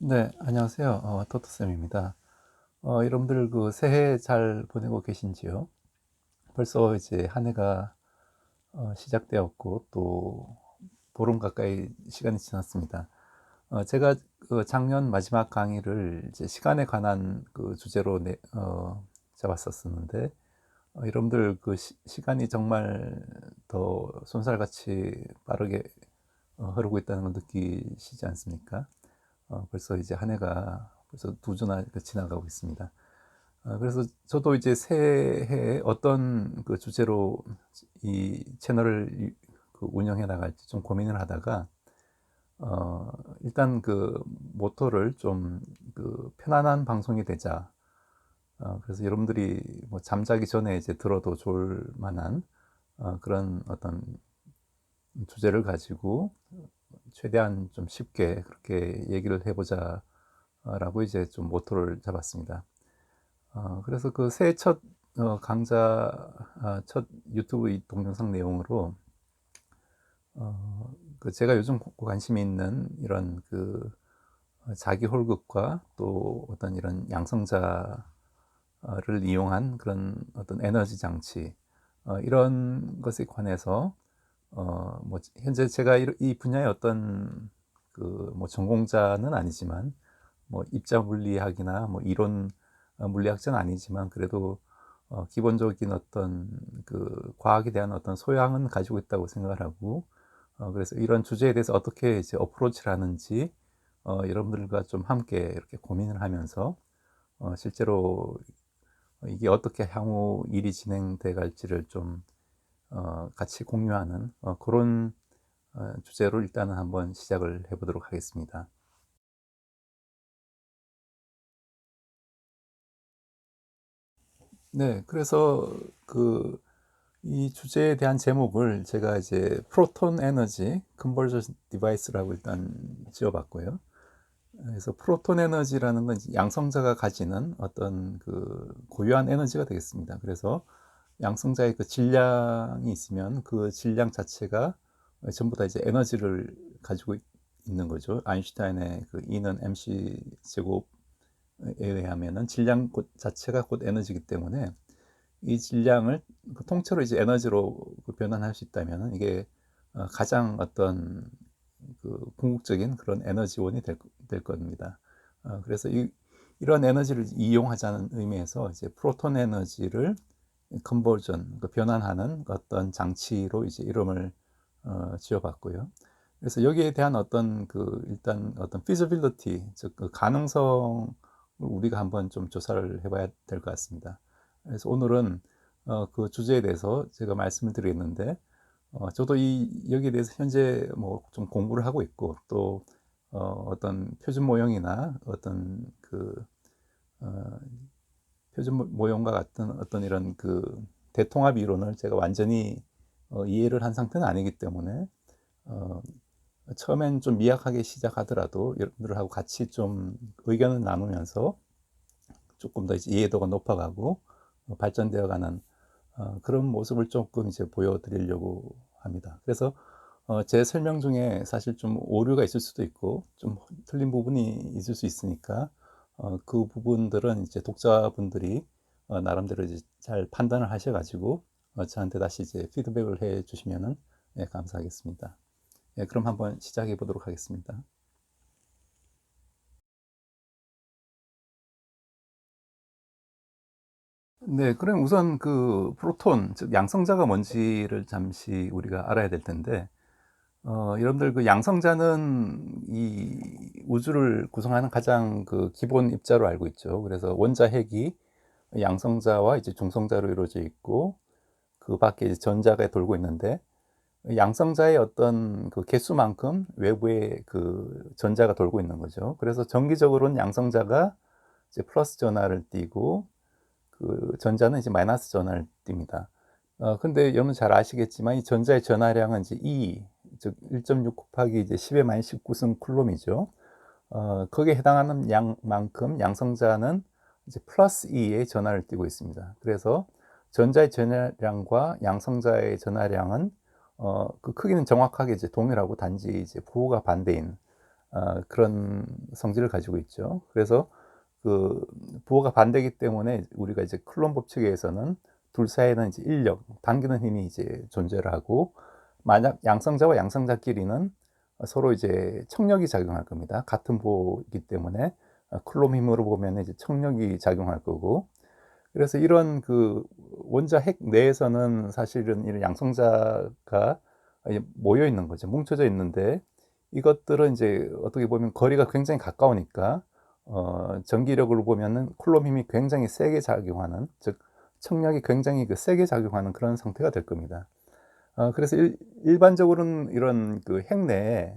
네, 안녕하세요. 토토쌤입니다. 여러분들 그 새해 잘 보내고 계신지요? 벌써 이제 한 해가 시작되었고 또 보름 가까이 시간이 지났습니다. 제가 그 작년 마지막 강의를 이제 시간에 관한 그 주제로 잡았었는데 여러분들 그 시간이 정말 더 쏜살같이 빠르게 흐르고 있다는 걸 느끼시지 않습니까? 벌써 이제 한 해가 벌써 두 주나 지나가고 있습니다. 그래서 저도 이제 새해에 어떤 그 주제로 이 채널을 그 운영해 나갈지 좀 고민을 하다가 일단 그 모토를 좀 그 편안한 방송이 되자. 그래서 여러분들이 뭐 잠자기 전에 이제 들어도 좋을 만한 그런 어떤 주제를 가지고 최대한 좀 쉽게 그렇게 얘기를 해보자 라고 이제 좀 모토를 잡았습니다. 그래서 그 새해 첫 강좌, 첫 유튜브 이 동영상 내용으로 그 제가 요즘 관심이 있는 이런 그 자기 홀급과 또 어떤 이런 양성자를 이용한 그런 어떤 에너지 장치 이런 것에 관해서 뭐 현재 제가 이 분야의 어떤 그 뭐 전공자는 아니지만 뭐 입자 물리학이나 뭐 이론 물리학자는 아니지만 그래도 기본적인 어떤 그 과학에 대한 어떤 소양은 가지고 있다고 생각을 하고 그래서 이런 주제에 대해서 어떻게 이제 어프로치를 하는지 여러분들과 좀 함께 이렇게 고민을 하면서 실제로 이게 어떻게 향후 일이 진행돼 갈지를 좀 같이 공유하는 그런 주제로 일단은 한번 시작을 해보도록 하겠습니다. 네, 그래서 그 이 주제에 대한 제목을 제가 이제 프로톤 에너지 컨버전 디바이스라고 일단 지어봤고요. 그래서 프로톤 에너지라는 건 양성자가 가지는 어떤 그 고유한 에너지가 되겠습니다. 그래서 양성자의 그 질량이 있으면 그 질량 자체가 전부 다 이제 에너지를 가지고 있는 거죠. 아인슈타인의 그 E는 mc 제곱에 의하면은 질량 자체가 곧 에너지이기 때문에 이 질량을 그 통째로 이제 에너지로 그 변환할 수 있다면 이게 가장 어떤 그 궁극적인 그런 에너지원이 될 겁니다. 그래서 이런 에너지를 이용하자는 의미에서 이제 프로톤 에너지를 컨버전, 그 변환하는 어떤 장치로 이제 이름을 지어봤고요. 그래서 여기에 대한 어떤 그 일단 어떤 feasibility, 즉 그 가능성을 우리가 한번 좀 조사를 해봐야 될 것 같습니다. 그래서 오늘은 그 주제에 대해서 제가 말씀을 드리겠는데, 저도 여기에 대해서 현재 뭐 좀 공부를 하고 있고, 또 어떤 표준 모형이나 어떤 그 어, 표준 모형과 같은 어떤 이런 그 대통합 이론을 제가 완전히 이해를 한 상태는 아니기 때문에 어, 처음엔 좀 미약하게 시작하더라도 여러분들하고 같이 좀 의견을 나누면서 조금 더 이제 이해도가 높아가고 발전되어가는 그런 모습을 조금 이제 보여드리려고 합니다. 그래서 제 설명 중에 사실 좀 오류가 있을 수도 있고 좀 틀린 부분이 있을 수 있으니까 그 부분들은 이제 독자분들이 나름대로 이제 잘 판단을 하셔가지고 저한테 다시 이제 피드백을 해주시면은 감사하겠습니다. 예, 그럼 한번 시작해 보도록 하겠습니다. 네, 그럼 우선 그 프로톤, 즉 양성자가 뭔지를 잠시 우리가 알아야 될 텐데, 여러분들 그 양성자는 이 우주를 구성하는 가장 그 기본 입자로 알고 있죠. 그래서 원자 핵이 양성자와 이제 중성자로 이루어져 있고, 그 밖에 이제 전자가 돌고 있는데, 양성자의 어떤 그 개수만큼 외부에 그 전자가 돌고 있는 거죠. 그래서 정기적으로는 양성자가 이제 플러스 전하를 띠고, 그 전자는 이제 마이너스 전하를 띱니다. 근데 여러분 잘 아시겠지만 이 전자의 전하량은 이제 E, 즉 1.6 곱하기 이제 10의 마이너스 19승 쿨롬이죠. 거기에 해당하는 양만큼 양성자는 이제 플러스 E의 전하를 띠고 있습니다. 그래서 전자의 전하량과 양성자의 전하량은 그 크기는 정확하게 이제 동일하고 단지 이제 부호가 반대인 그런 성질을 가지고 있죠. 그래서 그 부호가 반대이기 때문에 우리가 이제 클론 법칙에 의해서는 둘 사이에는 이제 인력, 당기는 힘이 이제 존재를 하고, 만약 양성자와 양성자끼리는 서로 이제 청력이 작용할 겁니다. 같은 부호이기 때문에 쿨롬 힘으로 보면 이제 청력이 작용할 거고, 그래서 이런 그 원자 핵 내에서는 사실은 이런 양성자가 모여 있는 거죠. 뭉쳐져 있는데, 이것들은 이제 어떻게 보면 거리가 굉장히 가까우니까 전기력으로 보면은 쿨롬 힘이 굉장히 세게 작용하는, 즉 청력이 굉장히 그 세게 작용하는 그런 상태가 될 겁니다. 그래서 일반적으로는 이런 그 핵 내에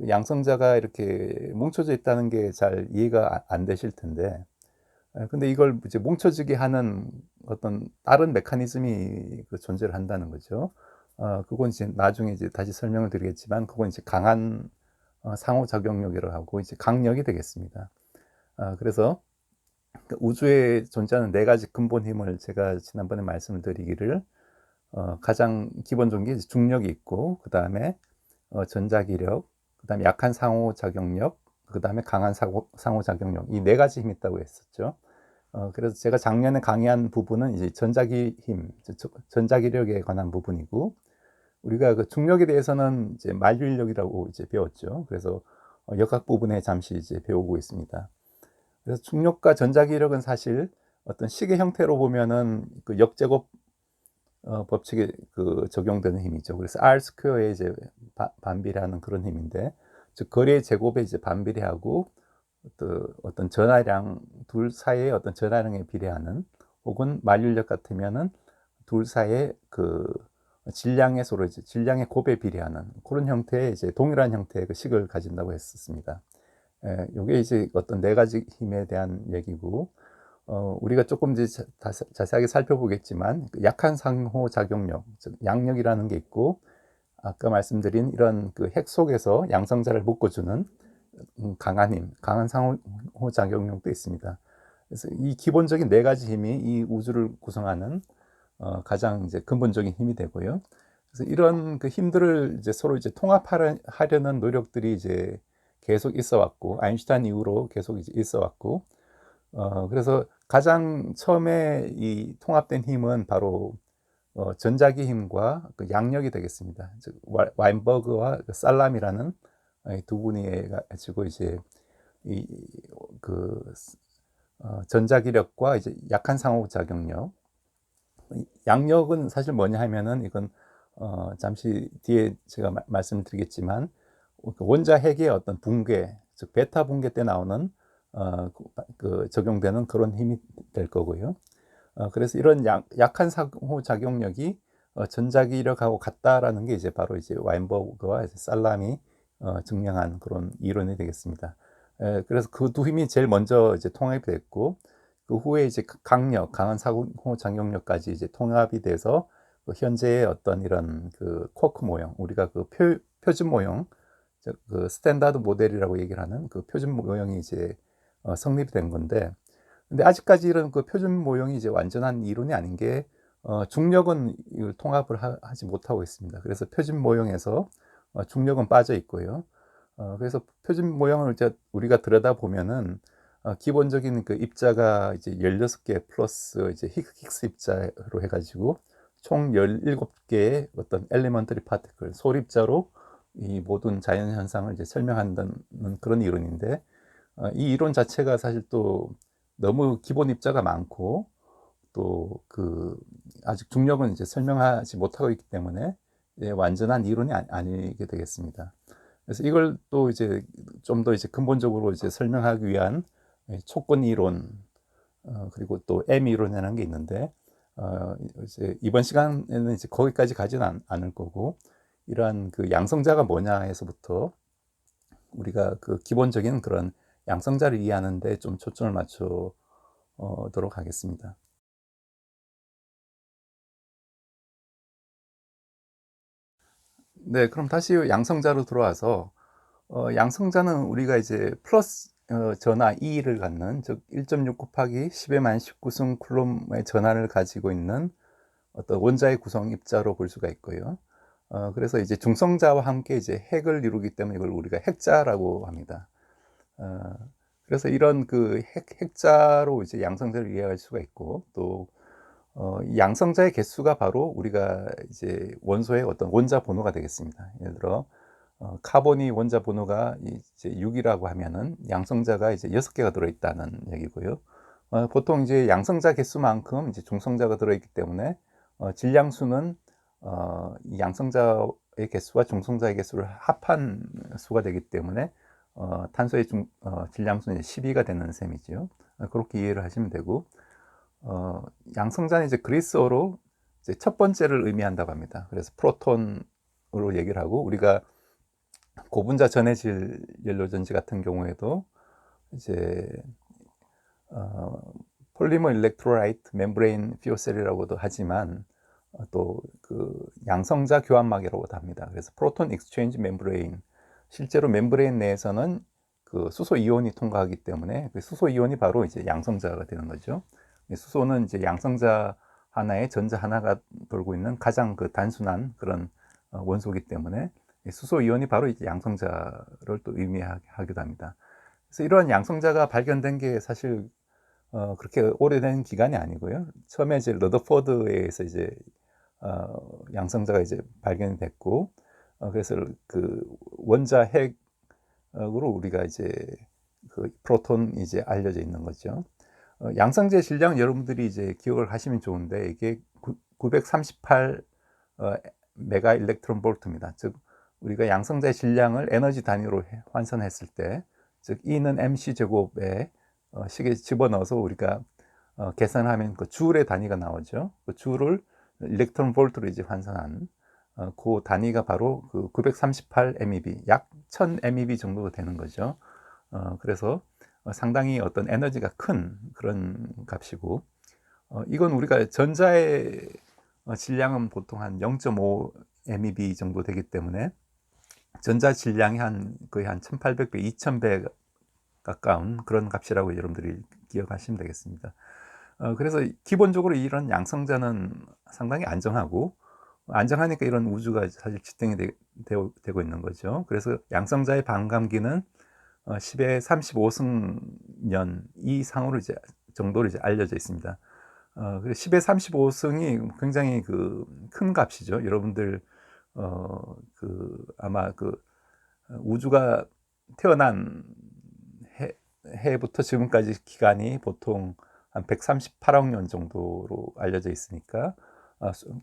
양성자가 이렇게 뭉쳐져 있다는 게 잘 이해가 안 되실 텐데, 근데 이걸 이제 뭉쳐지게 하는 어떤 다른 메커니즘이 그 존재를 한다는 거죠. 그건 이제 나중에 이제 다시 설명을 드리겠지만, 그건 이제 강한 상호작용력이라고 하고 이제 강력이 되겠습니다. 그래서 그 우주에 존재하는 네 가지 근본 힘을 제가 지난번에 말씀을 드리기를, 가장 기본적인 게 중력이 있고, 그 다음에 전자기력, 그 다음에 약한 상호작용력, 그 다음에 강한 상호작용력, 이 네 가지 힘이 있다고 했었죠. 그래서 제가 작년에 강의한 부분은 이제 전자기 힘, 전자기력에 관한 부분이고, 우리가 그 중력에 대해서는 이제 만유인력이라고 이제 배웠죠. 그래서 역학 부분에 잠시 이제 배우고 있습니다. 그래서 중력과 전자기력은 사실 어떤 식의 형태로 보면은 그 역제곱 법칙에 그 적용되는 힘이죠. 그래서 R 스퀘어에 이제 반비례하는 그런 힘인데, 즉 거리의 제곱에 이제 반비례하고 어떤 전하량 둘 사이의 어떤 전하량에 비례하는, 혹은 만유인력 같으면은 둘 사이의 그 질량의 서로 이제 질량의 곱에 비례하는 그런 형태의 이제 동일한 형태의 그 식을 가진다고 했었습니다. 요게 이제 어떤 네 가지 힘에 대한 얘기고, 우리가 조금 이제 자세하게 살펴보겠지만, 그 약한 상호작용력, 즉 양력이라는 게 있고, 아까 말씀드린 이런 그 핵 속에서 양성자를 묶어주는 강한 힘, 강한 상호작용력도 있습니다. 그래서 이 기본적인 네 가지 힘이 이 우주를 구성하는 가장 이제 근본적인 힘이 되고요. 그래서 이런 그 힘들을 이제 서로 이제 통합하려는 노력들이 이제 계속 있어 왔고, 아인슈타인 이후로 계속 이제 있어 왔고, 그래서 가장 처음에 이 통합된 힘은 바로 전자기 힘과 그 양력이 되겠습니다. 즉 와인버그와 그 살람이라는 두 분이 가지고 이제 이그 전자기력과 이제 약한 상호작용력, 양력은 사실 뭐냐 하면은, 이건 잠시 뒤에 제가 말씀드리겠지만, 원자 핵의 어떤 붕괴, 즉 베타 붕괴 때 나오는 그 적용되는 그런 힘이 될 거고요. 그래서 이런 약한 상호작용력이 전자기력하고 같다라는 게 이제 바로 이제 와인버그와 살람이 증명한 그런 이론이 되겠습니다. 그래서 그 두 힘이 제일 먼저 이제 통합이 됐고, 그 후에 이제 강력, 강한 상호작용력까지 이제 통합이 돼서 그 현재의 어떤 이런 그 쿼크 모형, 우리가 그 표준 모형, 그 스탠다드 모델이라고 얘기를 하는 그 표준 모형이 이제 성립이 된 건데, 근데 아직까지 이런 그 표준 모형이 이제 완전한 이론이 아닌 게, 중력은 이걸 통합을 하지 못하고 있습니다. 그래서 표준 모형에서 중력은 빠져 있고요. 그래서 표준 모형을 이제 우리가 들여다보면은 기본적인 그 입자가 이제 16개 플러스 이제 힉스 입자로 해가지고 총 17개의 어떤 엘리먼터리 파티클, 소립자로 이 모든 자연 현상을 이제 설명한다는 그런 이론인데, 이 이론 자체가 사실 또 너무 기본 입자가 많고, 또 그 아직 중력은 이제 설명하지 못하고 있기 때문에 완전한 이론이 아니게 되겠습니다. 그래서 이걸 또 이제 좀 더 이제 근본적으로 이제 설명하기 위한 촉권 이론, 그리고 또 M 이론이라는 게 있는데, 이제 이번 시간에는 이제 거기까지 가지는 않을 거고, 이러한 그 양성자가 뭐냐 해서부터 우리가 그 기본적인 그런 양성자를 이해하는데 좀 초점을 맞추도록 하겠습니다. 네, 그럼 다시 양성자로 들어와서, 양성자는 우리가 이제 플러스 전하 E를 갖는, 즉 1.6 곱하기 10의 만 19승 쿨롬의 전하를 가지고 있는 어떤 원자의 구성 입자로 볼 수가 있고요. 그래서 이제 중성자와 함께 이제 핵을 이루기 때문에 이걸 우리가 핵자라고 합니다. 어, 그래서 이런 그 핵자로 이제 양성자를 이해할 수가 있고, 또 이 양성자의 개수가 바로 우리가 이제 원소의 어떤 원자 번호가 되겠습니다. 예를 들어 카본이 원자 번호가 이제 6이라고 하면은 양성자가 이제 6개가 들어있다는 얘기고요. 보통 이제 양성자 개수만큼 이제 중성자가 들어있기 때문에 질량수는 이 양성자의 개수와 중성자의 개수를 합한 수가 되기 때문에 탄소의 질량수는 12가 되는 셈이죠. 그렇게 이해를 하시면 되고, 양성자는 이제 그리스어로 이제 첫 번째를 의미한다고 합니다. 그래서 프로톤으로 얘기를 하고, 우리가 고분자 전해질 연료전지 같은 경우에도 이제 폴리머 일렉트로라이트 멤브레인 퓨어셀이라고도 하지만 또 그 양성자 교환막이라고도 합니다. 그래서 프로톤 익스체인지 멤브레인, 실제로 멤브레인 내에서는 그 수소 이온이 통과하기 때문에 그 수소 이온이 바로 이제 양성자가 되는 거죠. 수소는 이제 양성자 하나에 전자 하나가 돌고 있는 가장 그 단순한 그런 원소이기 때문에 수소 이온이 바로 이제 양성자를 또 의미하기도 합니다. 그래서 이러한 양성자가 발견된 게 사실 그렇게 오래된 기간이 아니고요. 처음에 이제 러더포드에 의해서 이제 양성자가 이제 발견이 됐고, 그래서 그 원자 핵으로 우리가 이제 그 프로톤이 이제 알려져 있는 거죠. 양성자의 질량 여러분들이 이제 기억을 하시면 좋은데, 이게 938 메가 일렉트론 볼트입니다. 즉 우리가 양성자의 질량을 에너지 단위로 환산했을 때, 즉 E는 mc 제곱에 식에 집어넣어서 우리가 계산하면 그 줄의 단위가 나오죠. 그 줄을 일렉트론 볼트로 이제 환산한 그 단위가 바로 그 938 MeV, 약 1000 MeV 정도 되는 거죠. 그래서 상당히 어떤 에너지가 큰 그런 값이고, 이건 우리가 전자의 질량은 보통 한 0.5 MeV 정도 되기 때문에 전자 질량이 거의 한 1800배, 2000배 가까운 그런 값이라고 여러분들이 기억하시면 되겠습니다. 그래서 기본적으로 이런 양성자는 상당히 안정하니까 이런 우주가 사실 지탱이 되고 있는 거죠. 그래서 양성자의 반감기는 10의 35승년 이상으로 이제 정도로 이제 알려져 있습니다. 10의 35승이 굉장히 그 큰 값이죠. 여러분들 아마 우주가 태어난 해부터 지금까지 기간이 보통 한 138억 년 정도로 알려져 있으니까,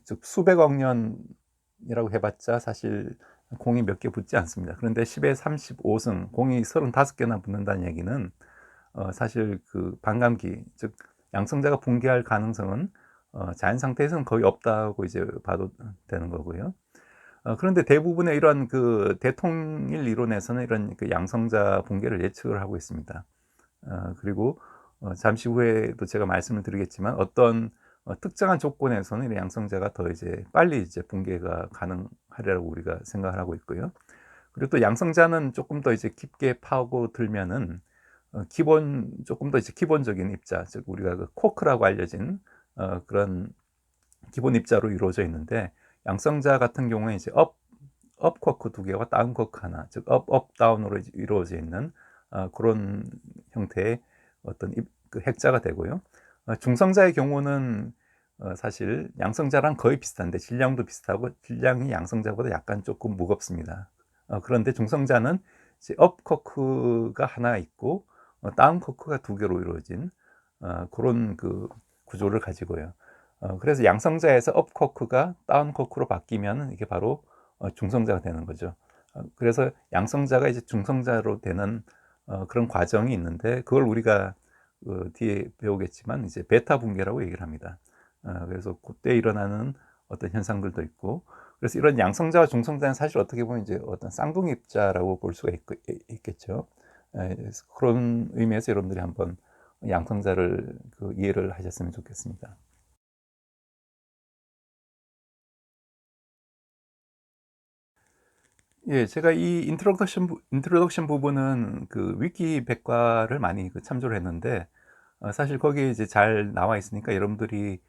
즉 수백억 년이라고 해봤자 사실 공이 몇 개 붙지 않습니다. 그런데 10의 35승, 공이 35개나 붙는다는 얘기는 사실 그 반감기, 즉 양성자가 붕괴할 가능성은 자연 상태에서는 거의 없다고 이제 봐도 되는 거고요. 그런데 대부분의 이런 그 대통일 이론에서는 이런 그 양성자 붕괴를 예측을 하고 있습니다. 그리고 잠시 후에도 제가 말씀을 드리겠지만 어떤 특정한 조건에서는 이런 양성자가 더 이제 빨리 이제 붕괴가 가능하리라고 우리가 생각을 하고 있고요. 그리고 또 양성자는 조금 더 이제 깊게 파고들면은 조금 더 이제 기본적인 입자, 즉 우리가 그 쿼크라고 알려진 그런 기본 입자로 이루어져 있는데, 양성자 같은 경우에 이제 업 쿼크 두 개와 다운 쿼크 하나, 즉 업 다운으로 이루어져 있는 그런 형태의 어떤 그 핵자가 되고요. 중성자의 경우는 사실 양성자랑 거의 비슷한데 질량도 비슷하고 질량이 양성자보다 약간 조금 무겁습니다. 그런데 중성자는 이제 업 쿼크가 하나 있고 다운 쿼크가 두 개로 이루어진 그런 그 구조를 가지고요. 그래서 양성자에서 업 쿼크가 다운 쿼크로 바뀌면 이게 바로 중성자가 되는 거죠. 그래서 양성자가 이제 중성자로 되는 그런 과정이 있는데, 그걸 우리가 뒤에 배우겠지만 이제 베타 붕괴라고 얘기를 합니다. 그래서 그때 일어나는 어떤 현상들도 있고, 그래서 이런 양성자와 중성자는 사실 어떻게 보면 이제 어떤 쌍둥이 입자라고 볼 수가 있겠죠. 그런 의미에서 여러분들이 한번 양성자를 이해를 하셨으면 좋겠습니다. 예, 제가 이 인트로덕션 부분은 그 위키 백과를 많이 참조를 했는데, 사실 거기에 이제 잘 나와 있으니까 여러분들이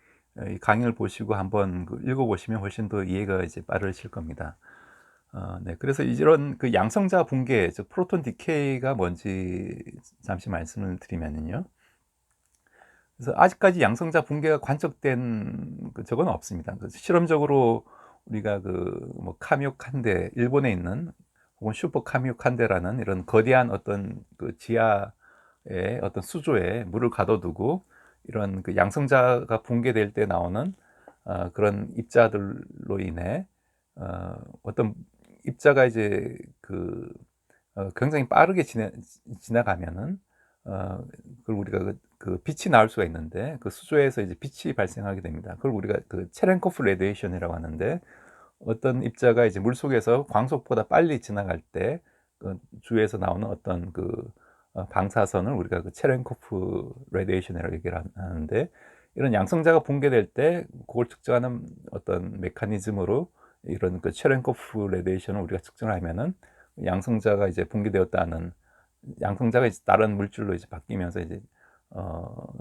이 강의를 보시고 한번 읽어보시면 훨씬 더 이해가 이제 빠르실 겁니다. 네, 그래서 이런 그 양성자 붕괴, 즉 프로톤 디케이가 뭔지 잠시 말씀을 드리면요. 그래서 아직까지 양성자 붕괴가 관측된 적은 없습니다. 그래서 실험적으로 우리가 뭐 카미오 칸데, 일본에 있는 혹은 슈퍼 카미오 칸데라는 이런 거대한 어떤 지하의 어떤 수조에 물을 가둬두고 이런 양성자가 붕괴될 때 나오는 그런 입자들로 인해 어떤 입자가 이제 굉장히 빠르게 지나가면은 그걸 우리가 빛이 나올 수가 있는데 그 수조에서 이제 빛이 발생하게 됩니다. 그걸 우리가 체렌코프 레디에이션이라고 하는데 어떤 입자가 이제 물 속에서 광속보다 빨리 지나갈 때 주위에서 나오는 어떤 방사선을 우리가 체렌코프 레디에이션이라고 얘기를 하는데 이런 양성자가 붕괴될 때 그걸 측정하는 어떤 메커니즘으로 이런 체렌코프 레디에이션을 우리가 측정을 하면은 양성자가 이제 붕괴되었다는 양성자가 이제 다른 물질로 이제 바뀌면서 이제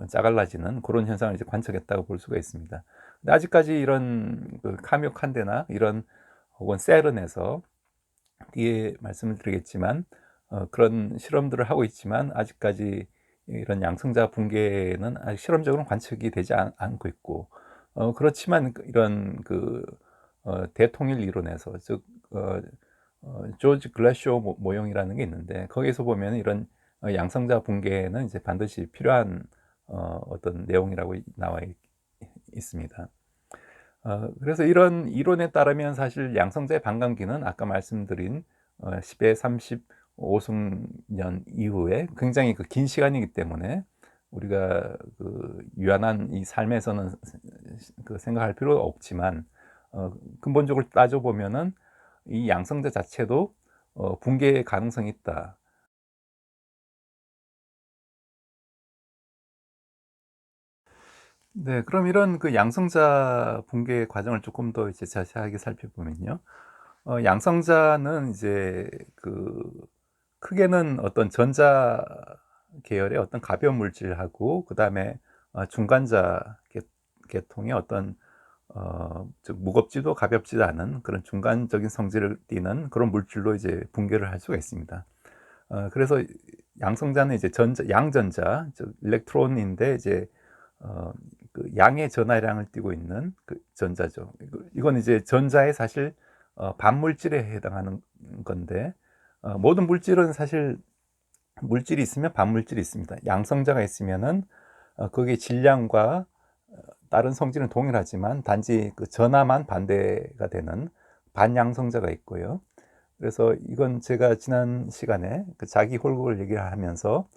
짜갈라지는 그런 현상을 이제 관측했다고 볼 수가 있습니다. 근데 아직까지 이런 카미오 칸데나 이런 혹은 세른에서 뒤에 말씀을 드리겠지만 그런 실험들을 하고 있지만 아직까지 이런 양성자 붕괴는 아직 실험적으로 관측이 되지 않고 있고 그렇지만 이런 대통일 이론에서 즉 조지 글래쇼 모형이라는 게 있는데 거기에서 보면 이런 양성자 붕괴는 이제 반드시 필요한 어떤 내용이라고 나와 있습니다. 그래서 이런 이론에 따르면 사실 양성자의 반감기는 아까 말씀드린 10의 35승년 이후에 굉장히 긴 시간이기 때문에 우리가 유한한 이 삶에서는 생각할 필요가 없지만 근본적으로 따져보면은 이 양성자 자체도 붕괴의 가능성이 있다. 네, 그럼 이런 양성자 붕괴 과정을 조금 더 이제 자세하게 살펴보면요. 양성자는 이제 크게는 어떤 전자 계열의 어떤 가벼운 물질하고 그 다음에 중간자 계통의 어떤 즉 무겁지도 가볍지도 않은 그런 중간적인 성질을 띠는 그런 물질로 이제 붕괴를 할 수가 있습니다. 그래서 양성자는 이제 양전자, 즉 일렉트론인데 이제 양의 전하량을 띠고 있는 전자죠. 이건 이제 전자의 사실 반물질에 해당하는 건데 모든 물질은 사실 물질이 있으면 반물질이 있습니다. 양성자가 있으면은 거기에 질량과 다른 성질은 동일하지만 단지 전하만 반대가 되는 반양성자가 있고요. 그래서 이건 제가 지난 시간에 자기 홀국을 얘기를 하면서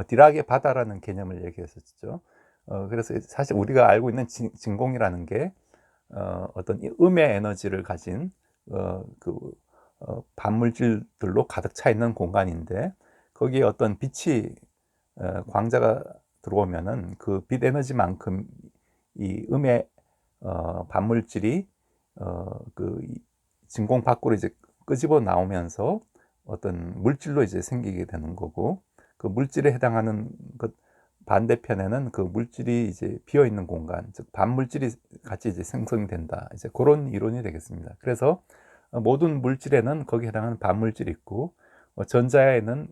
디락의 바다라는 개념을 얘기했었죠. 그래서 사실 우리가 알고 있는 진공이라는 게 어떤 음의 에너지를 가진 반물질들로 가득 차 있는 공간인데 거기에 어떤 빛이 광자가 들어오면은 그 빛 에너지만큼 이 음의 반물질이 진공 밖으로 이제 끄집어 나오면서 어떤 물질로 이제 생기게 되는 거고 그 물질에 해당하는 것 반대편에는 그 물질이 이제 비어 있는 공간, 즉 반물질이 같이 이제 생성된다. 이제 그런 이론이 되겠습니다. 그래서 모든 물질에는 거기에 해당하는 반물질이 있고 전자에는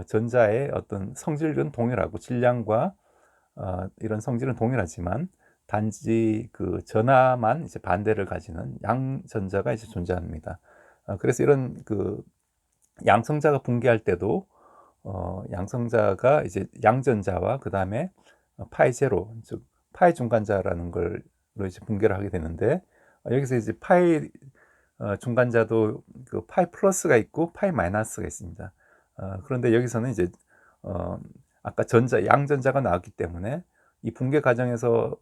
전자의 어떤 성질은 동일하고 질량과 이런 성질은 동일하지만 단지 전하만 이제 반대를 가지는 양전자가 이제 존재합니다. 그래서 이런 양성자가 붕괴할 때도 양성자가 이제 양전자와 그 다음에 파이 제로, 즉 파이 중간자라는 걸로 이제 붕괴를 하게 되는데 여기서 이제 파이 중간자도 파이 플러스가 있고 파이 마이너스가 있습니다. 그런데 여기서는 이제 아까 양전자가 나왔기 때문에 이 붕괴 과정에서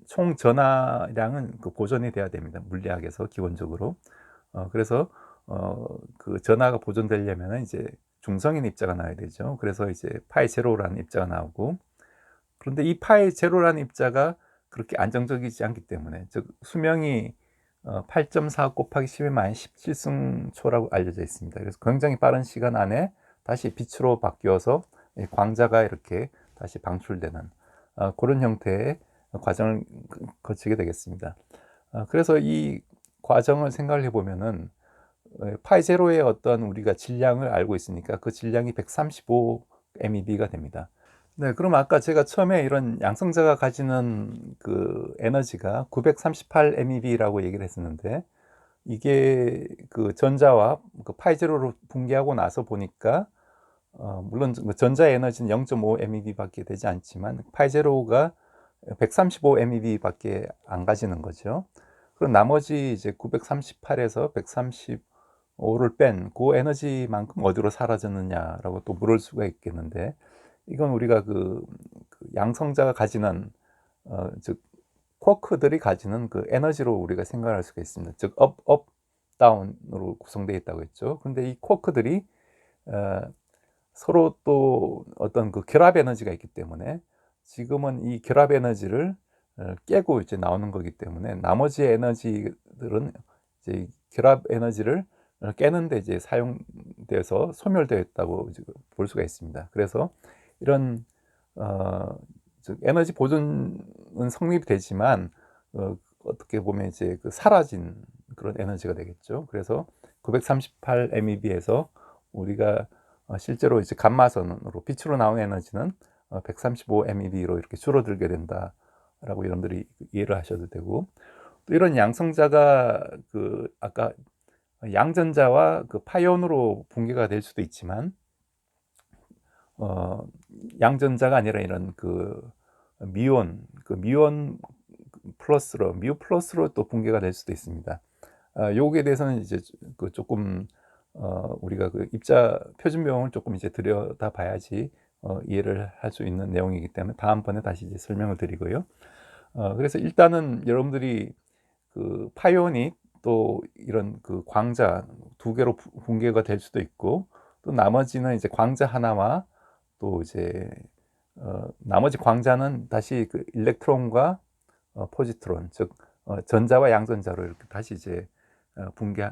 총 전하량은 보존이 돼야 됩니다. 물리학에서 기본적으로. 그래서 전하가 보존되려면 이제 중성인 입자가 나와야 되죠. 그래서 이제 파이 제로라는 입자가 나오고 그런데 이 파이 제로라는 입자가 그렇게 안정적이지 않기 때문에 즉 수명이 8.4 곱하기 10의 마이너스 17승초라고 알려져 있습니다. 그래서 굉장히 빠른 시간 안에 다시 빛으로 바뀌어서 광자가 이렇게 다시 방출되는 그런 형태의 과정을 거치게 되겠습니다. 그래서 이 과정을 생각을 해보면은 파이 제로의 어떤 우리가 질량을 알고 있으니까 그 질량이 135 MeV가 됩니다. 네, 그럼 아까 제가 처음에 이런 양성자가 가지는 그 에너지가 938 MeV라고 얘기를 했었는데, 이게 그 전자와 그 파이 제로로 붕괴하고 나서 보니까 물론 전자 에너지는 0.5 MeV밖에 되지 않지만 파이 제로가 135 MeV밖에 안 가지는 거죠. 그럼 나머지 이제 938에서 135를 뺀 그 에너지만큼 어디로 사라졌느냐라고 또 물을 수가 있겠는데, 이건 우리가 그 양성자가 가지는 즉 쿼크들이 가지는 그 에너지로 우리가 생각할 수가 있습니다. 즉 업, 다운으로 구성되어 있다고 했죠. 그런데 이 쿼크들이 어, 서로 또 어떤 그 결합 에너지가 있기 때문에 지금은 이 결합 에너지를 깨고 이제 나오는 거기 때문에 나머지 에너지들은 이제 결합 에너지를 깨는데 이제 사용돼서 소멸되었다고 볼 수가 있습니다. 그래서 이런 즉 에너지 보존은 성립이 되지만 어떻게 보면 이제 그 사라진 그런 에너지가 되겠죠. 그래서 938 MeV에서 우리가 실제로 이제 감마선으로 빛으로 나오는 에너지는 135 MeV로 이렇게 줄어들게 된다라고 여러분들이 이해를 하셔도 되고, 또 이런 양성자가 그 아까 양전자와 그 파이온으로 붕괴가 될 수도 있지만 양전자가 아니라 이런 그 미온 플러스로 뮤 플러스로 또 붕괴가 될 수도 있습니다. 요기에 대해서는 이제 그 조금 우리가 그 입자 표준명을 조금 이제 들여다 봐야지 이해를 할 수 있는 내용이기 때문에 다음번에 다시 이제 설명을 드리고요. 그래서 일단은 여러분들이 그 파이온이 또 이런 그 광자 두 개로 붕괴가 될 수도 있고, 또 나머지는 이제 광자 하나와 또 이제 나머지 광자는 다시 그 일렉트론과 포지트론, 즉 전자와 양전자로 이렇게 다시 이제 붕괴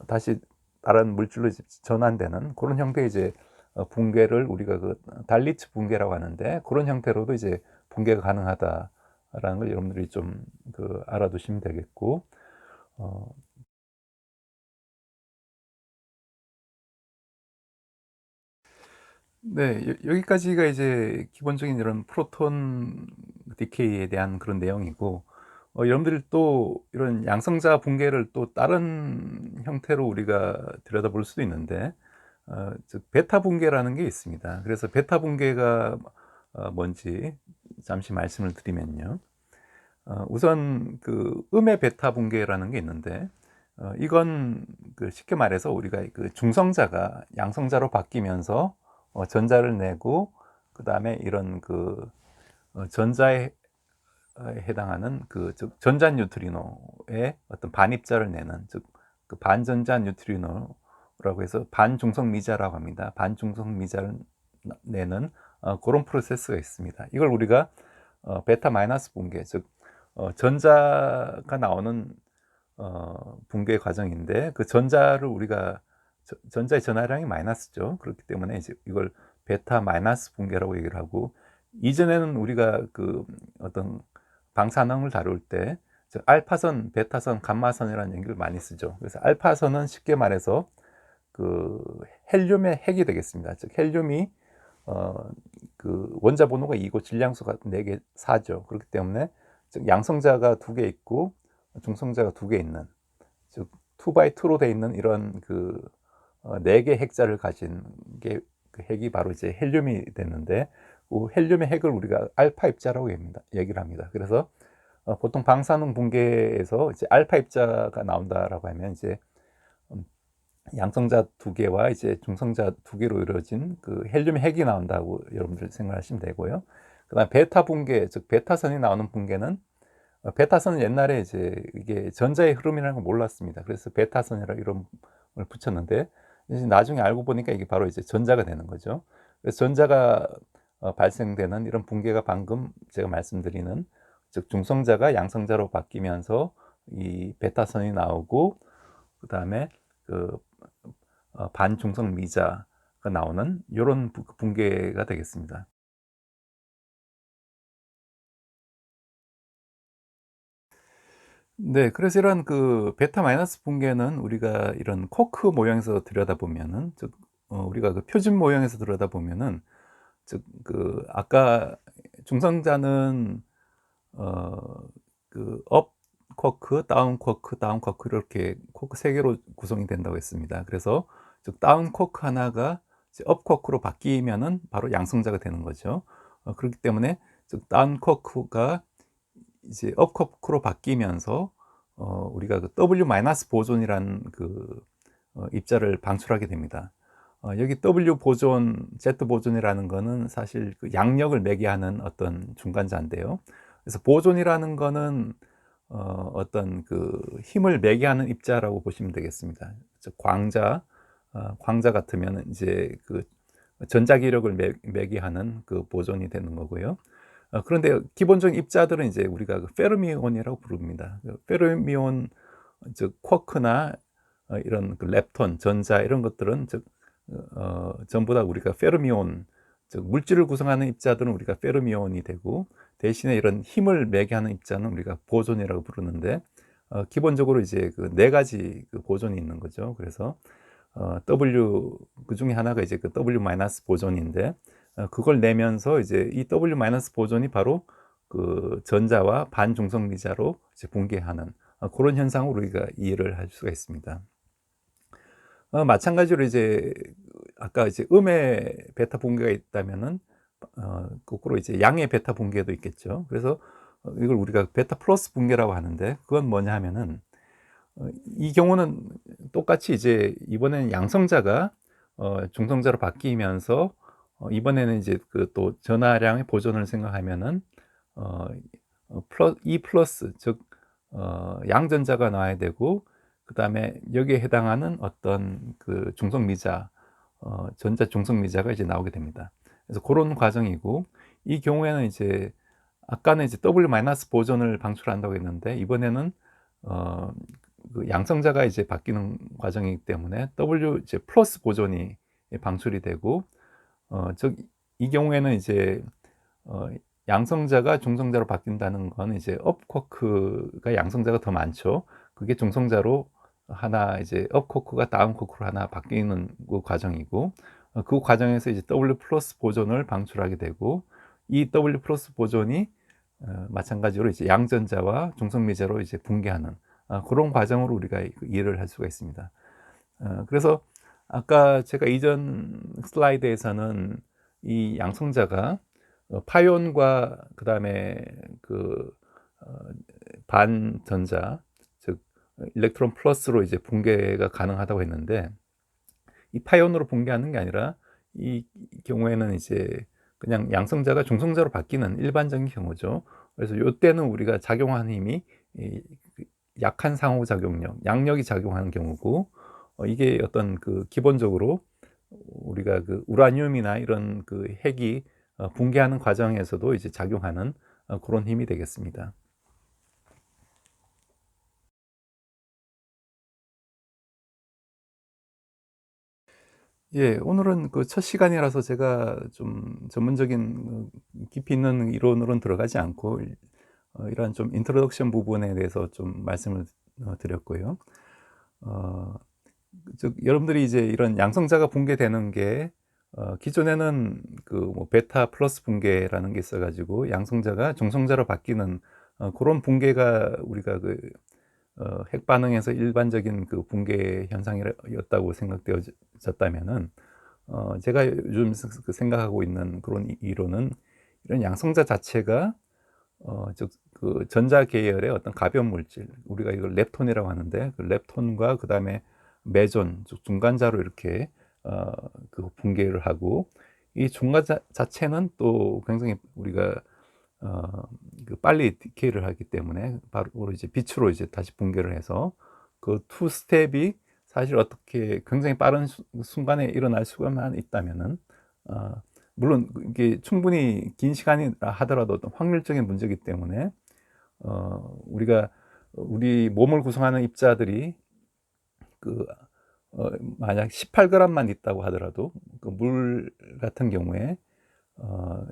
다시 다른 물질로 전환되는 그런 형태의 이제 붕괴를 우리가 그 달리츠 붕괴라고 하는데, 그런 형태로도 이제 붕괴가 가능하다라는 걸 여러분들이 좀 그 알아두시면 되겠고, 어, 네, 여기까지가 이제 기본적인 이런 프로톤 디케이에 대한 그런 내용이고, 여러분들이 또 이런 양성자 붕괴를 또 다른 형태로 우리가 들여다볼 수도 있는데, 즉 베타 붕괴라는 게 있습니다. 그래서 베타 붕괴가 뭔지 잠시 말씀을 드리면요. 우선 그 음의 베타 붕괴라는 게 있는데, 이건 그 쉽게 말해서 우리가 그 중성자가 양성자로 바뀌면서 전자를 내고, 그 다음에 이런 그 전자에 해당하는 그 즉 전자 뉴트리노의 어떤 반입자를 내는, 즉 그 반전자 뉴트리노라고 해서 반중성 미자라고 합니다. 반중성 미자를 내는 그런 프로세스가 있습니다. 이걸 우리가 베타 마이너스 붕괴, 즉 전자가 나오는 붕괴 과정인데, 그 전자를 우리가 전자의 전하량이 마이너스죠. 그렇기 때문에 이제 이걸 베타 마이너스 붕괴라고 얘기를 하고, 이전에는 우리가 그 어떤 방사능을 다룰 때 알파선, 베타선, 감마선이라는 얘기를 많이 쓰죠. 그래서 알파선은 쉽게 말해서 그 헬륨의 핵이 되겠습니다. 즉 헬륨이 그 원자 번호가 2고 질량수가 4개, 4죠. 그렇기 때문에 즉 양성자가 2개 있고 중성자가 2개 있는, 즉 2x2로 되어 있는 이런 그 4개 핵자를 가진 게 그 핵이 바로 이제 헬륨이 됐는데, 그 헬륨의 핵을 우리가 알파 입자라고 얘기를 합니다. 그래서 보통 방사능 붕괴에서 이제 알파 입자가 나온다라고 하면 이제 음, 양성자 2개와 이제 중성자 2개로 이루어진 그 헬륨의 핵이 나온다고 여러분들 생각하시면 되고요. 그다음 베타 붕괴, 즉 베타선이 나오는 붕괴는 베타선은 옛날에 이제 이게 전자의 흐름이라는 걸 몰랐습니다. 그래서 베타선이라 이름을 붙였는데, 이제 나중에 알고 보니까 이게 바로 이제 전자가 되는 거죠. 그래서 전자가 발생되는 이런 붕괴가 방금 제가 말씀드리는, 즉 중성자가 양성자로 바뀌면서 이 베타선이 나오고, 그 다음에 그 반중성 미자가 나오는 이런 붕괴가 되겠습니다. 네. 그래서 이런 그 베타 마이너스 붕괴는 우리가 이런 쿼크 모형에서 들여다보면은, 즉 우리가 그 표준 모형에서 들여다보면은, 즉 그 아까 중성자는 어 업 쿼크, 다운 쿼크, 다운 쿼크, 이렇게 쿼크 3 개로 구성이 된다고 했습니다. 그래서 즉 다운 쿼크 하나가 이제 업 쿼크로 바뀌면은 바로 양성자가 되는 거죠. 그렇기 때문에 즉 다운 쿼크가 이제 업 쿼크로 바뀌면서 우리가 그 W 마이너스 보존이라는 그 입자를 방출하게 됩니다. 여기 W 보존, Z 보존이라는 거는 사실 그 양력을 매개하는 어떤 중간자인데요. 그래서 보존이라는 거는 어떤 그 힘을 매개하는 입자라고 보시면 되겠습니다. 즉 광자, 광자 같으면 이제 그 전자기력을 매개하는 그 보존이 되는 거고요. 그런데 기본적인 입자들은 이제 우리가 그 페르미온이라고 부릅니다. 그 페르미온, 즉 쿼크나 이런 그 렙톤, 전자, 이런 것들은 즉 전부 다 우리가 페르미온, 즉 물질을 구성하는 입자들은 우리가 페르미온이 되고, 대신에 이런 힘을 매개하는 입자는 우리가 보존이라고 부르는데, 기본적으로 이제 그 네 가지 그 보존이 있는 거죠. 그래서 W, 그 중에 하나가 이제 그 W 마이너스 보존인데, 그걸 내면서 이제 이 W 마이너스 보존이 바로 그 전자와 반중성미자로 이제 붕괴하는 그런 현상으로 우리가 이해를 할 수가 있습니다. 마찬가지로 이제 아까 이제 음의 베타 붕괴가 있다면은 거꾸로 이제 양의 베타 붕괴도 있겠죠. 그래서 이걸 우리가 베타 플러스 붕괴라고 하는데, 그건 뭐냐 하면은 이 경우는 똑같이 이제 이번에는 양성자가 중성자로 바뀌면서 이번에는 이제 그 또 전하량의 보존을 생각하면은 어 E 플러스, 즉 양전자가 나와야 되고, 그다음에 여기에 해당하는 어떤 그 중성미자, 전자 중성미자가 이제 나오게 됩니다. 그래서 그런 과정이고, 이 경우에는 이제 아까는 이제 W 마이너스 보존을 방출한다고 했는데, 이번에는 어 그 양성자가 이제 바뀌는 과정이기 때문에 W 이제 플러스 보존이 방출이 되고, 즉 이 경우에는 이제 어 양성자가 중성자로 바뀐다는 건 이제 업 쿼크가 양성자가 더 많죠. 그게 중성자로 하나, 이제 업 쿼크가 다운 쿼크로 하나 바뀌는 그 과정이고, 그 과정에서 이제 W 플러스 보존을 방출하게 되고, 이 W 플러스 보존이 마찬가지로 이제 양전자와 중성미자로 이제 붕괴하는 그런 과정으로 우리가 이해를 할 수가 있습니다. 그래서 아까 제가 이전 슬라이드에서는 이 양성자가 파이온과 그다음에 그 어, 반전자, 즉 일렉트론 플러스로 이제 붕괴가 가능하다고 했는데, 이 파이온으로 붕괴하는 게 아니라 이 경우에는 이제 그냥 양성자가 중성자로 바뀌는 일반적인 경우죠. 그래서 이때는 우리가 작용하는 힘이 그 약한 상호작용력, 양력이 작용하는 경우고, 이게 어떤 그 기본적으로 우리가 그 우라늄이나 이런 그 핵이 붕괴하는 과정에서도 이제 작용하는 그런 힘이 되겠습니다. 예, 오늘은 그 첫 시간이라서 제가 좀 전문적인 깊이 있는 이론으로는 들어가지 않고 이러한 좀 인트로덕션 부분에 대해서 좀 말씀을 드렸고요. 어, 즉 여러분들이 이제 이런 양성자가 붕괴되는 게 기존에는 그 뭐 베타 플러스 붕괴라는 게 있어가지고 양성자가 중성자로 바뀌는 그런 붕괴가 우리가 그 핵 반응에서 일반적인 그 붕괴 현상이었다고 생각되어졌다면은, 제가 요즘 그 생각하고 있는 그런 이론은 이런 양성자 자체가 즉 그 전자 계열의 어떤 가변 물질, 우리가 이걸 렙톤이라고 하는데, 그 렙톤과 그다음에 메존, 즉 중간자로 이렇게 그 붕괴를 하고, 이 중간자 자체는 또 굉장히 우리가 어 그 빨리 디케이를 하기 때문에 바로 이제 빛으로 이제 다시 붕괴를 해서 그 투 스텝이 사실 어떻게 굉장히 빠른 순간에 일어날 수만 있다면은, 물론 이게 충분히 긴 시간이 하더라도 어떤 확률적인 문제이기 때문에 우리가 우리 몸을 구성하는 입자들이 그 만약 18g만 있다고 하더라도 그 물 같은 경우에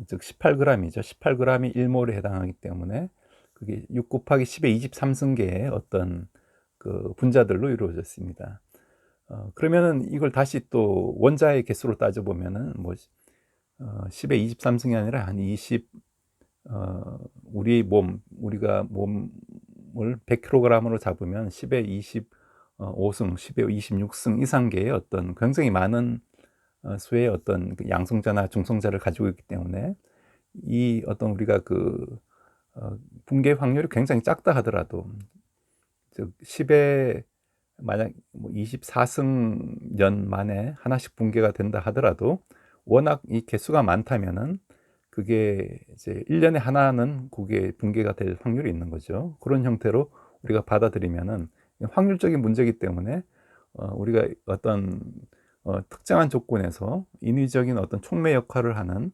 즉 18g이죠. 18g이 1몰에 해당하기 때문에 그게 6 곱하기 10의 23승계의 어떤 그 분자들로 이루어졌습니다. 그러면은 이걸 다시 또 원자의 개수로 따져보면은 뭐 10의 23승이 아니라 한 20, 우리가 몸을 100kg으로 잡으면 10의 25승, 10의 26승 이상계의 어떤 굉장히 많은 수의 어떤 그 양성자나 중성자를 가지고 있기 때문에 이 어떤 우리가 그 붕괴 확률이 굉장히 작다 하더라도, 즉 10의 만약 뭐 24승년 만에 하나씩 붕괴가 된다 하더라도 워낙 이 개수가 많다면은 그게 이제 1년에 하나는 그게 붕괴가 될 확률이 있는 거죠. 그런 형태로 우리가 받아들이면은 확률적인 문제이기 때문에 우리가 어떤 특정한 조건에서 인위적인 어떤 촉매 역할을 하는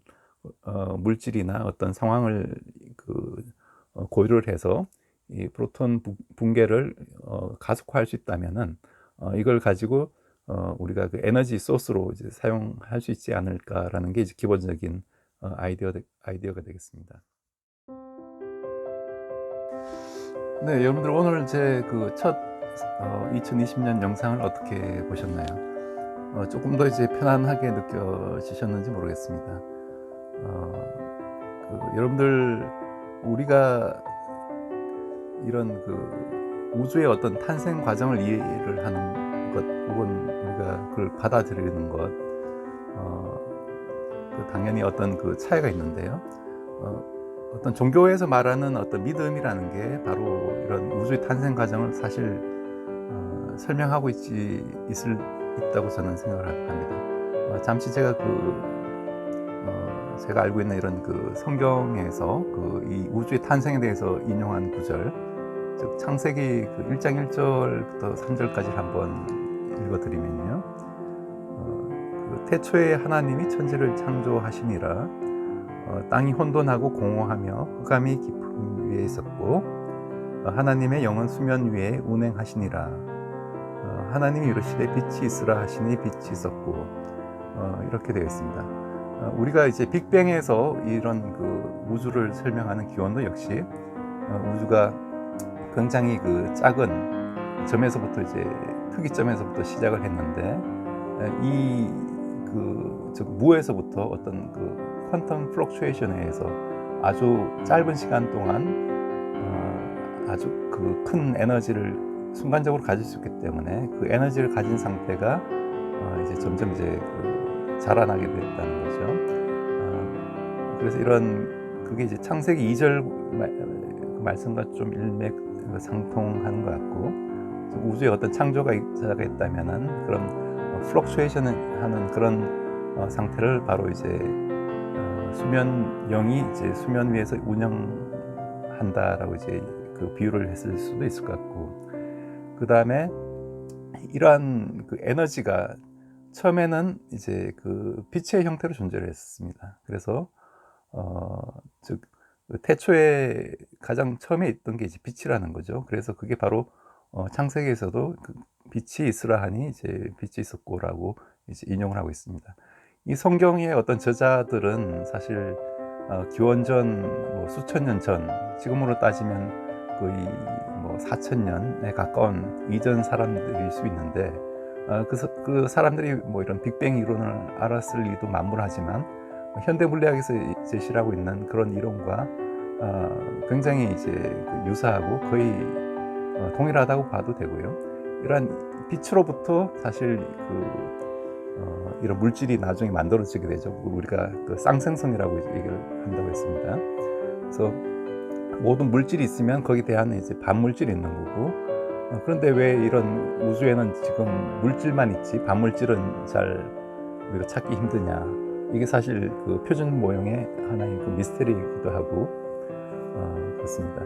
물질이나 어떤 상황을 고려를 해서 이 프로톤 붕괴를 가속화할 수 있다면은 이걸 가지고 우리가 그 에너지 소스로 이제 사용할 수 있지 않을까라는 게 이제 기본적인 아이디어가 되겠습니다. 네, 여러분들 오늘 제 그 첫 2020년 영상을 어떻게 보셨나요? 조금 더 이제 편안하게 느껴지셨는지 모르겠습니다. 여러분들, 우리가 이런 그 우주의 어떤 탄생 과정을 이해를 하는 것, 혹은 우리가 그걸 받아들이는 것, 당연히 어떤 그 차이가 있는데요. 어떤 종교에서 말하는 어떤 믿음이라는 게 바로 이런 우주의 탄생 과정을 사실 설명하고 있다고 저는 생각을 합니다. 잠시 제가 제가 알고 있는 이런 그 성경에서 이 우주의 탄생에 대해서 인용한 구절, 즉 창세기 1장 1절부터 3절까지를 한번 읽어드리면요. 태초에 하나님이 천지를 창조하시니라. 땅이 혼돈하고 공허하며 흑암이 깊음 위에 있었고 하나님의 영은 수면 위에 운행하시니라. 하나님이 이르시되 빛이 있으라 하시니 빛이 있었고, 이렇게 되어 있습니다. 우리가 이제 빅뱅에서 이런 그 우주를 설명하는 기원도 역시 우주가 굉장히 그 작은 점에서부터 이제 특이점에서부터 시작을 했는데, 즉 무에서부터 어떤 그 퀀텀 플럭추에이션에 의해서 아주 짧은 시간 동안 아주 그 큰 에너지를 순간적으로 가질 수 있기 때문에 그 에너지를 가진 상태가 이제 점점 이제 자라나게 됐다는 거죠. 그래서 그게 이제 창세기 2절 말씀과 좀 일맥상통하는 것 같고, 우주의 어떤 창조가 있다면은 그런 플럭추에이션 하는 그런 상태를 바로 이제 수면영이 이제 수면 위에서 운영한다라고 이제 그 비유를 했을 수도 있을 것 같고, 그 다음에 이러한 그 에너지가 처음에는 이제 그 빛의 형태로 존재를 했습니다. 그래서 즉 태초에 가장 처음에 있던 게 이제 빛이라는 거죠. 그래서 그게 바로 창세기에서도 그 빛이 있으라 하니 이제 빛이 있었고라고 이제 인용을 하고 있습니다. 이 성경의 어떤 저자들은 사실 기원전 뭐 수천 년 전, 지금으로 따지면 거의 뭐 4,000년에 가까운 이전 사람들일 수 있는데, 그 사람들이 뭐 이런 빅뱅 이론을 알았을 리도 만무하지만 현대 물리학에서 제시하고 있는 그런 이론과 굉장히 이제 유사하고 거의 동일하다고 봐도 되고요. 이러한 빛으로부터 사실 이런 물질이 나중에 만들어지게 되죠. 우리가 그 쌍생성이라고 얘기를 한다고 했습니다. 그래서 모든 물질이 있으면 거기에 대한 이제 반물질이 있는 거고, 그런데 왜 이런 우주에는 지금 물질만 있지 반물질은 잘 우리가 찾기 힘드냐? 이게 사실 그 표준 모형의 하나의 그 미스터리이기도 하고 그렇습니다.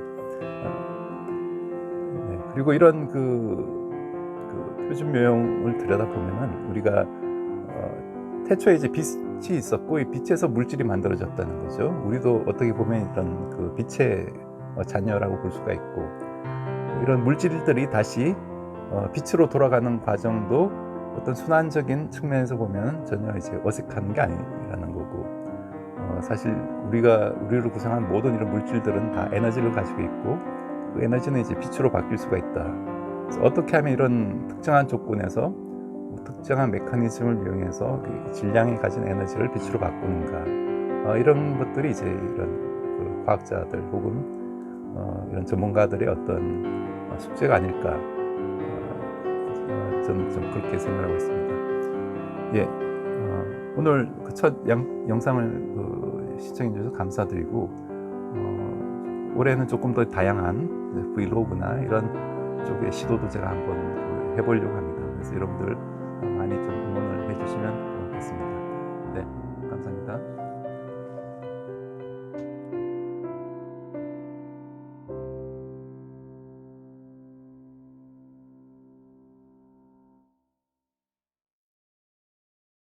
네, 그리고 이런 그 표준 모형을 들여다보면은 우리가 태초에 이제 빛이 있었고 이 빛에서 물질이 만들어졌다는 거죠. 우리도 어떻게 보면 이런 그 빛의 자녀라고 볼 수가 있고, 이런 물질들이 다시 빛으로 돌아가는 과정도 어떤 순환적인 측면에서 보면 전혀 이제 어색한 게 아니라는 거고, 사실 우리를 구성한 모든 이런 물질들은 다 에너지를 가지고 있고 그 에너지는 이제 빛으로 바뀔 수가 있다. 그래서 어떻게 하면 이런 특정한 조건에서 특정한 메커니즘을 이용해서 그 질량이 가진 에너지를 빛으로 바꾸는가, 이런 것들이 이제 이런 그 과학자들 혹은 이런 전문가들의 어떤 숙제가 아닐까, 저는 좀 그렇게 생각하고 있습니다. 예, 오늘 그 첫 영상을 시청해 주셔서 감사드리고, 올해는 조금 더 다양한 브이로그나 이런 쪽의 시도도 제가 한번 해보려고 합니다. 그래서 여러분들 많이 좀 응원을 해주시면 고맙겠습니다. 네, 감사합니다.